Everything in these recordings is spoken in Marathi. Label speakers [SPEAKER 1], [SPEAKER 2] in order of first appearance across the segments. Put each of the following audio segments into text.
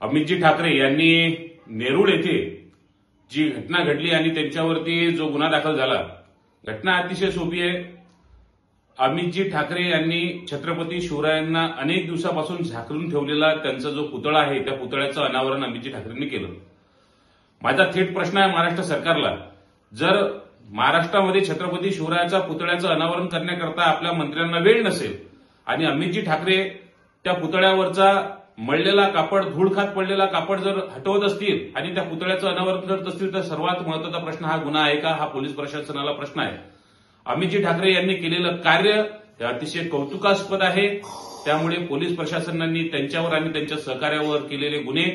[SPEAKER 1] अमितजी ठाकरे यांनी नेरूळ येथे जी घटना घडली आणि त्यांच्यावरती जो गुन्हा दाखल झाला, घटना अतिशय सोपी आहे. अमितजी ठाकरे यांनी छत्रपती शिवरायांना अनेक दिवसापासून झाकून ठेवलेला त्यांचा जो पुतळा आहे त्या पुतळ्याचं अनावरण अमितजी ठाकरेंनी केलं. माझा थेट प्रश्न आहे महाराष्ट्र सरकारला, जर महाराष्ट्रामध्ये छत्रपती शिवरायाचा पुतळ्याचं अनावरण करण्याकरता आपल्या मंत्र्यांना वेळ नसेल आणि अमितजी ठाकरे त्या पुतळ्यावरचा मळलेला कापड, धूळ खात पडलेला कापड जर हटवत असतील आणि त्या पुतळ्याचं अनावरण करत असतील, तर सर्वात महत्वाचा प्रश्न हा गुन्हा आहे का, हा पोलीस प्रशासनाला प्रश्न आहे. अमितजी ठाकरे यांनी केलेलं कार्य हे अतिशय कौतुकास्पद आहे. त्यामुळे पोलीस प्रशासनाने त्यांच्यावर आणि त्यांच्या सहकार्यावर केलेले गुन्हे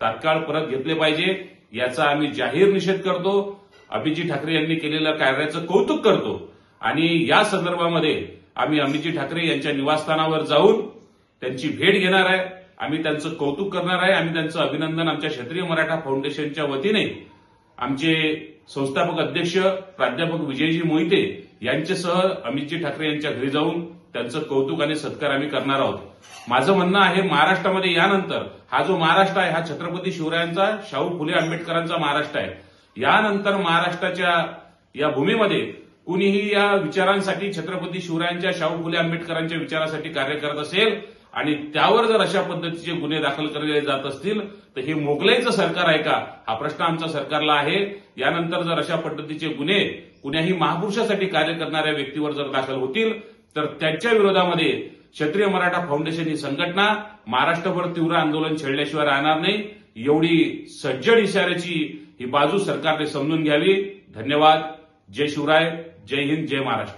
[SPEAKER 1] तात्काळ परत घेतले पाहिजे, याचा आम्ही जाहीर निषेध करतो. अमितजी ठाकरे यांनी केलेल्या कार्याचं कौतुक करतो आणि या संदर्भामध्ये आम्ही अमितजी ठाकरे यांच्या निवासस्थानावर जाऊन त्यांची भेट घेणार आहे. आम्ही त्यांचं कौतुक करणार आहे. आम्ही त्यांचं अभिनंदन आमच्या क्षेत्रीय मराठा फाउंडेशनच्या वतीने आमचे संस्थापक अध्यक्ष प्राध्यापक विजयजी मोहिते यांच्यासह अमितजी ठाकरे यांच्या घरी जाऊन त्यांचं कौतुक आणि सत्कार आम्ही करणार आहोत. माझं म्हणणं आहे, महाराष्ट्रामध्ये यानंतर हा जो महाराष्ट्र आहे हा छत्रपती शिवरायांचा, शाहू फुले आंबेडकरांचा महाराष्ट्र आहे. यानंतर महाराष्ट्राच्या या भूमीमध्ये कुणीही या विचारांसाठी, छत्रपती शिवरायांच्या, शाहू फुले आंबेडकरांच्या विचारासाठी कार्य करत असेल आणि त्यावर जर अशा पद्धतीचे गुन्हे दाखल केले जात असतील तर हे मोगलाईचं सरकार आहे का, हा प्रश्न आमच्या सरकारला आहे. यानंतर जर अशा पद्धतीचे गुन्हे कुण्याही महापुरुषासाठी कार्य करणाऱ्या व्यक्तीवर जर दाखल होतील तर त्यांच्या विरोधामध्ये क्षेत्रीय मराठा फाउंडेशन ही संघटना महाराष्ट्रभर तीव्र आंदोलन छेडल्याशिवाय राहणार नाही. एवढी सज्जड इशाऱ्याची ही बाजू सरकारने समजून घ्यावी. धन्यवाद. जय शिवराय, जय हिंद, जय महाराष्ट्र.